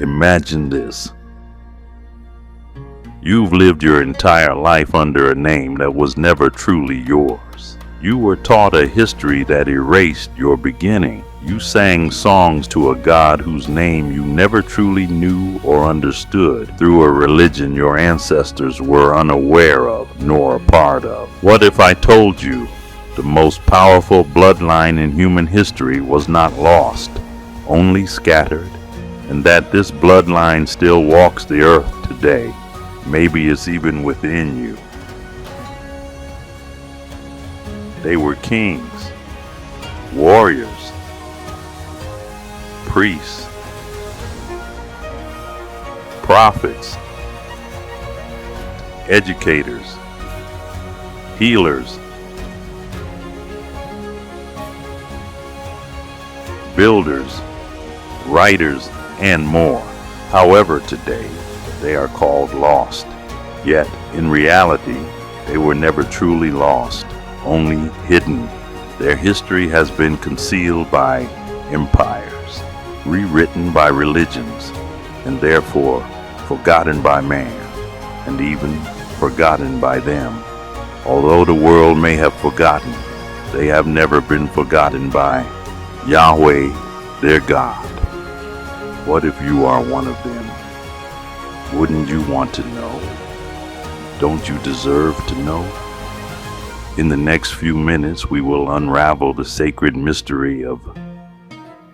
Imagine this. You've lived your entire life under a name that was never truly yours. You were taught a history that erased your beginning. You sang songs to a God whose name you never truly knew or understood through a religion your ancestors were unaware of nor a part of. What if I told you the most powerful bloodline in human history was not lost, only scattered, and that this bloodline still walks the earth today? Maybe it's even within you. They were kings, warriors, priests, prophets, educators, healers, builders, writers, and more. However, today, they are called lost. Yet, in reality, they were never truly lost, only hidden. Their history has been concealed by empires, rewritten by religions, and therefore forgotten by man, and even forgotten by them. Although the world may have forgotten, they have never been forgotten by Yahweh, their God. What if you are one of them? Wouldn't you want to know? Don't you deserve to know? In the next few minutes, we will unravel the sacred mystery of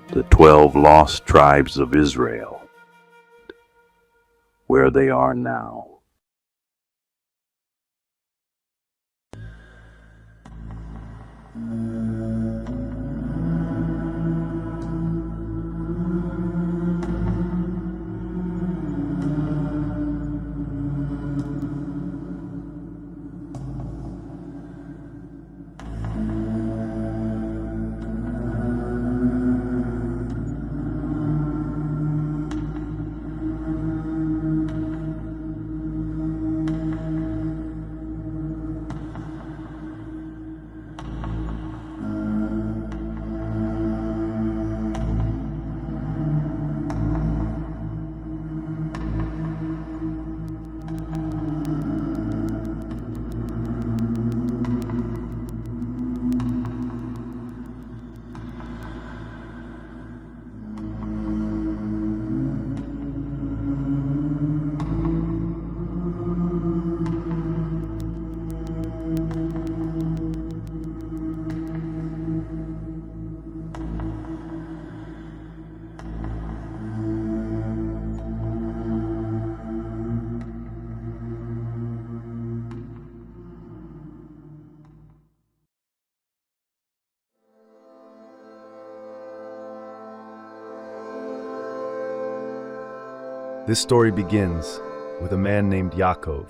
the 12 lost tribes of Israel, where they are now. This story begins with a man named Yaakov.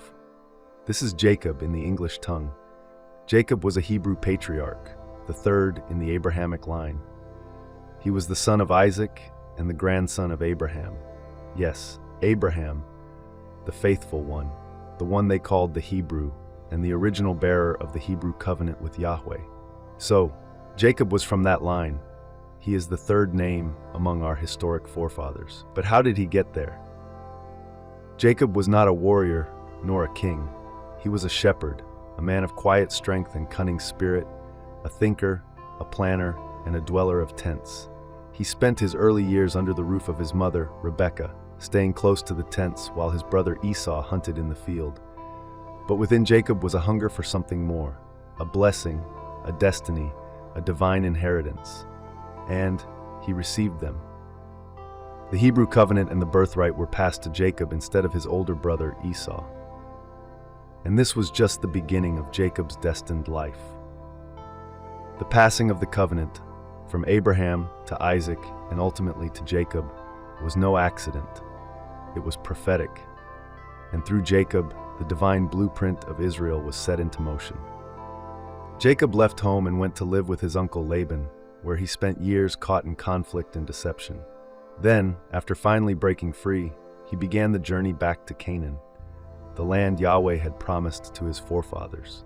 This is Jacob in the English tongue. Jacob was a Hebrew patriarch, the third in the Abrahamic line. He was the son of Isaac and the grandson of Abraham. Yes, Abraham, the faithful one, the one they called the Hebrew, and the original bearer of the Hebrew covenant with Yahweh. So, Jacob was from that line. He is the third name among our historic forefathers. But how did he get there? Jacob was not a warrior nor a king. He was a shepherd, a man of quiet strength and cunning spirit, a thinker, a planner, and a dweller of tents. He spent his early years under the roof of his mother, Rebekah, staying close to the tents while his brother Esau hunted in the field. But within Jacob was a hunger for something more, a blessing, a destiny, a divine inheritance. And he received them. The Hebrew covenant and the birthright were passed to Jacob instead of his older brother Esau. And this was just the beginning of Jacob's destined life. The passing of the covenant, from Abraham to Isaac and ultimately to Jacob, was no accident. It was prophetic. And through Jacob, the divine blueprint of Israel was set into motion. Jacob left home and went to live with his uncle Laban, where he spent years caught in conflict and deception. Then, after finally breaking free, he began the journey back to Canaan, the land Yahweh had promised to his forefathers.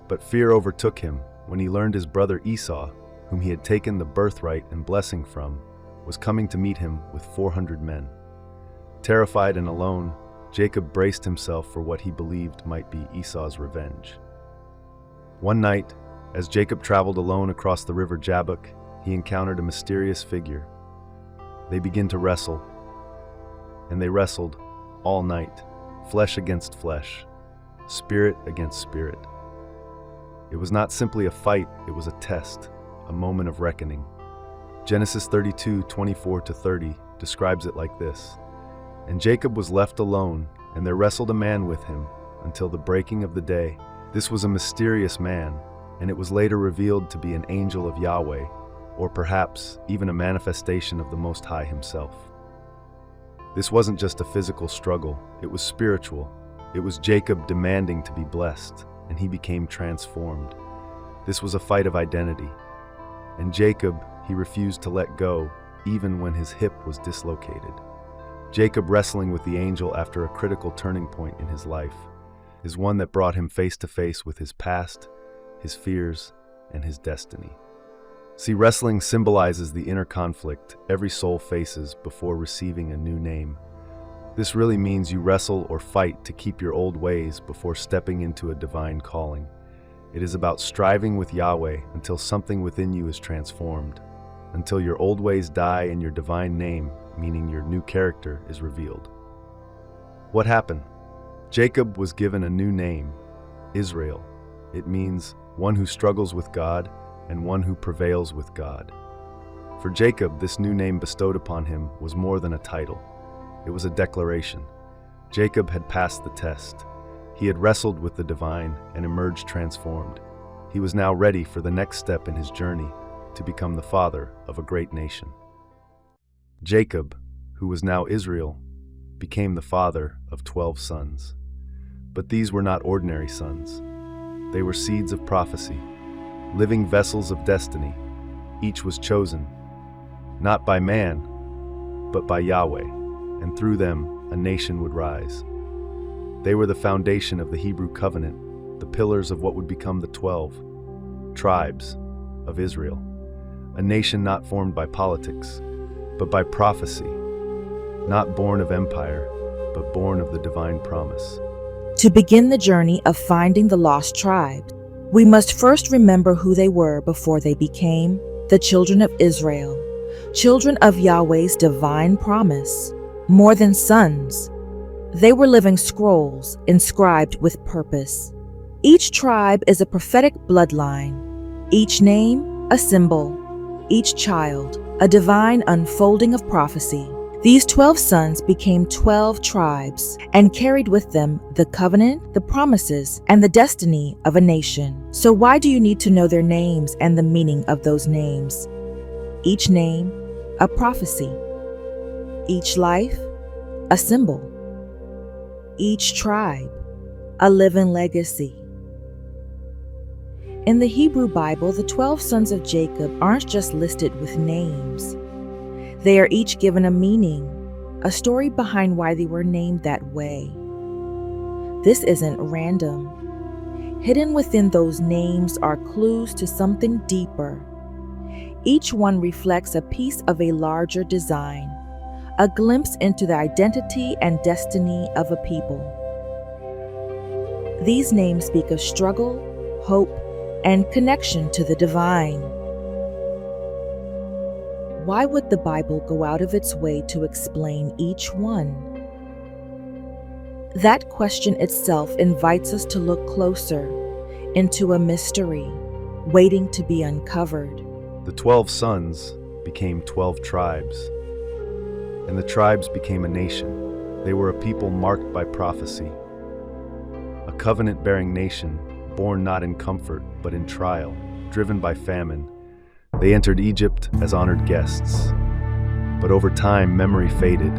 But fear overtook him when he learned his brother Esau, whom he had taken the birthright and blessing from, was coming to meet him with 400 men. Terrified and alone, Jacob braced himself for what he believed might be Esau's revenge. One night, as Jacob traveled alone across the river Jabbok, he encountered a mysterious figure. They began to wrestle, and they wrestled all night, flesh against flesh, spirit against spirit. It was not simply a fight, it was a test, a moment of reckoning. Genesis 32:24-30 describes it like this: "And Jacob was left alone, and there wrestled a man with him until the breaking of the day. This was a mysterious man, and it was later revealed to be an angel of Yahweh, or perhaps even a manifestation of the Most High himself." This wasn't just a physical struggle, it was spiritual. It was Jacob demanding to be blessed, and he became transformed. This was a fight of identity. And Jacob, he refused to let go, even when his hip was dislocated. Jacob wrestling with the angel after a critical turning point in his life is one that brought him face to face with his past, his fears, and his destiny. See, wrestling symbolizes the inner conflict every soul faces before receiving a new name. This really means you wrestle or fight to keep your old ways before stepping into a divine calling. It is about striving with Yahweh until something within you is transformed, until your old ways die and your divine name, meaning your new character, is revealed. What happened? Jacob was given a new name, Israel. It means one who struggles with God and one who prevails with God. For Jacob, this new name bestowed upon him was more than a title. It was a declaration. Jacob had passed the test. He had wrestled with the divine and emerged transformed. He was now ready for the next step in his journey to become the father of a great nation. Jacob, who was now Israel, became the father of 12 sons. But these were not ordinary sons. They were seeds of prophecy, living vessels of destiny. Each was chosen, not by man, but by Yahweh, and through them a nation would rise. They were the foundation of the Hebrew covenant, the pillars of what would become the 12 tribes of Israel, a nation not formed by politics, but by prophecy, not born of empire, but born of the divine promise. To begin the journey of finding the lost tribes, we must first remember who they were before they became the children of Israel, children of Yahweh's divine promise. More than sons, they were living scrolls inscribed with purpose. Each tribe is a prophetic bloodline, each name a symbol, each child a divine unfolding of prophecy. These 12 sons became 12 tribes and carried with them the covenant, the promises, and the destiny of a nation. So why do you need to know their names and the meaning of those names? Each name, a prophecy. Each life, a symbol. Each tribe, a living legacy. In the Hebrew Bible, the 12 sons of Jacob aren't just listed with names. They are each given a meaning, a story behind why they were named that way. This isn't random. Hidden within those names are clues to something deeper. Each one reflects a piece of a larger design, a glimpse into the identity and destiny of a people. These names speak of struggle, hope, and connection to the divine. Why would the Bible go out of its way to explain each one? That question itself invites us to look closer into a mystery waiting to be uncovered. The 12 sons became 12 tribes, and the tribes became a nation. They were a people marked by prophecy, a covenant-bearing nation born not in comfort but in trial, driven by famine. They entered Egypt as honored guests, but over time memory faded,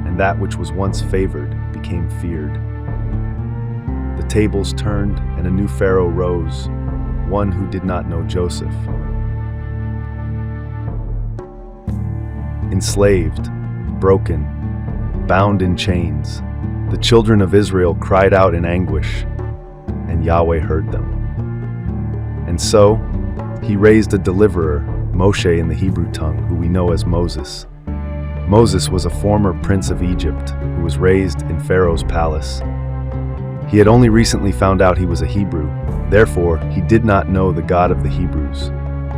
and that which was once favored became feared. The tables turned and a new pharaoh rose, one who did not know Joseph. Enslaved, broken, bound in chains, the children of Israel cried out in anguish, and Yahweh heard them. And so, he raised a deliverer, Moshe in the Hebrew tongue, who we know as Moses. Moses was a former prince of Egypt who was raised in Pharaoh's palace. He had only recently found out he was a Hebrew. Therefore, he did not know the God of the Hebrews,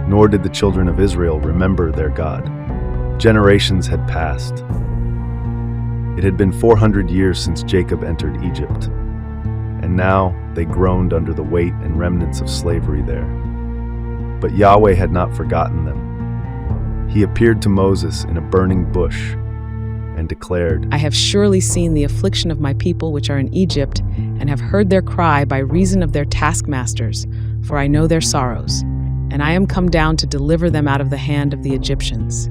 nor did the children of Israel remember their God. Generations had passed. It had been 400 years since Jacob entered Egypt, and now they groaned under the weight and remnants of slavery there. But Yahweh had not forgotten them. He appeared to Moses in a burning bush and declared, I have surely seen the affliction of my people which are in Egypt, and have heard their cry by reason of their taskmasters, for I know their sorrows, and I am come down to deliver them out of the hand of the Egyptians.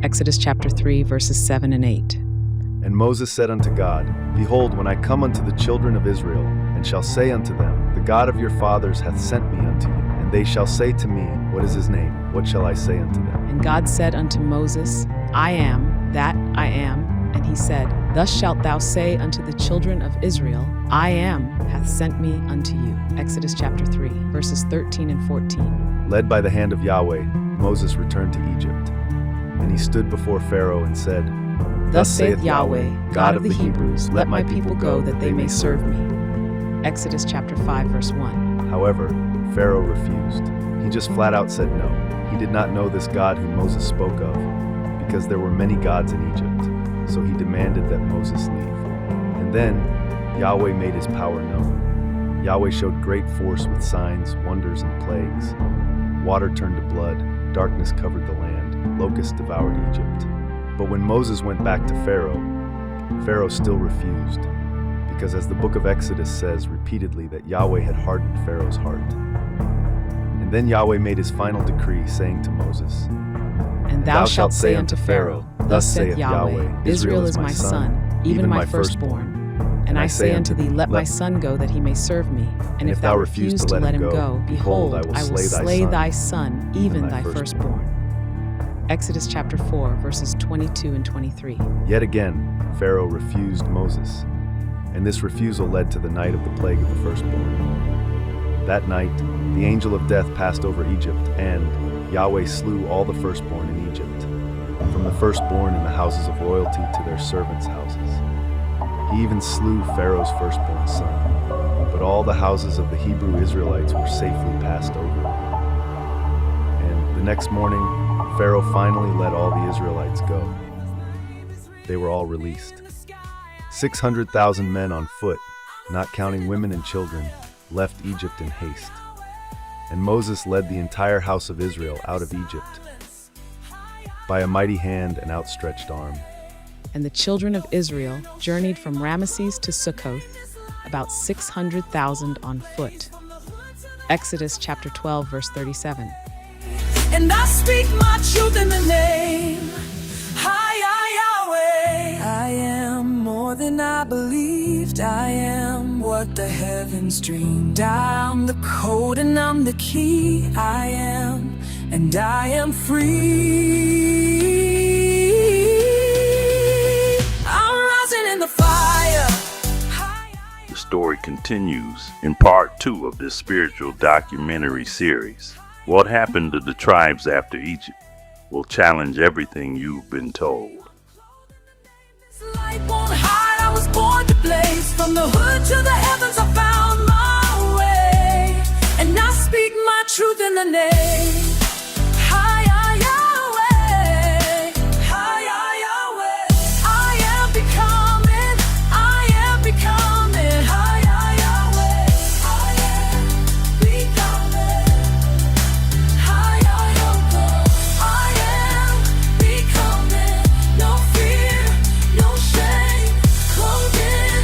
Exodus chapter 3, verses 7 and 8. And Moses said unto God, Behold, when I come unto the children of Israel, and shall say unto them, The God of your fathers hath sent me unto you, and they shall say to me, What is his name? What shall I say unto them? And God said unto Moses, I am that I am. And he said, Thus shalt thou say unto the children of Israel, I am hath sent me unto you. Exodus chapter 3, verses 13 and 14. Led by the hand of Yahweh, Moses returned to Egypt. And he stood before Pharaoh and said, Thus saith Yahweh, God of the Hebrews, Let my people go, that they may serve me. Exodus chapter 5, verse 1. However, Pharaoh refused. He just flat out said no. He did not know this God whom Moses spoke of, because there were many gods in Egypt. So he demanded that Moses leave. And then Yahweh made his power known. Yahweh showed great force with signs, wonders, and plagues. Water turned to blood, darkness covered the land, locusts devoured Egypt. But when Moses went back to Pharaoh, Pharaoh still refused, because as the book of Exodus says repeatedly that Yahweh had hardened Pharaoh's heart. And then Yahweh made his final decree, saying to Moses, And thou shalt say unto Pharaoh, Thus saith Yahweh, Israel is my son, even my firstborn. And I say unto thee, Let my son go, that he may serve me. And if thou refuse to let him go, behold, I will slay thy son, even thy firstborn. Exodus chapter 4, verses 22 and 23. Yet again, Pharaoh refused Moses, and this refusal led to the night of the plague of the firstborn. That night, the angel of death passed over Egypt, and Yahweh slew all the firstborn in Egypt, from the firstborn in the houses of royalty to their servants' houses. He even slew Pharaoh's firstborn son, but all the houses of the Hebrew Israelites were safely passed over. And the next morning, Pharaoh finally let all the Israelites go. They were all released. 600,000 men on foot, not counting women and children, left Egypt in haste. And Moses led the entire house of Israel out of Egypt by a mighty hand and outstretched arm. And the children of Israel journeyed from Ramesses to Sukkoth, about 600,000 on foot. Exodus chapter 12, verse 37. And I speak my truth in the name, Yahweh. I am more than I believed. I am what the heavens dreamed. I'm the code and I'm the key. I am, and I am free. I'm rising in the fire. The story continues in part 2 of this spiritual documentary series. What happened to the tribes after Egypt will challenge everything you've been told. This light won't hide, I was born to blaze. From the hood to the heavens I found my way. And I speak my truth in the name, Yahweh. Yahweh. I am becoming, Yahweh. I am becoming. No fear, no shame, clothed in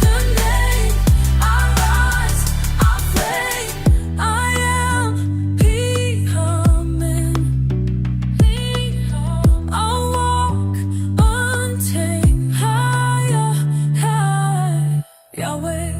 the name. I rise, I flame. I am becoming. I walk untamed, higher, Yahweh.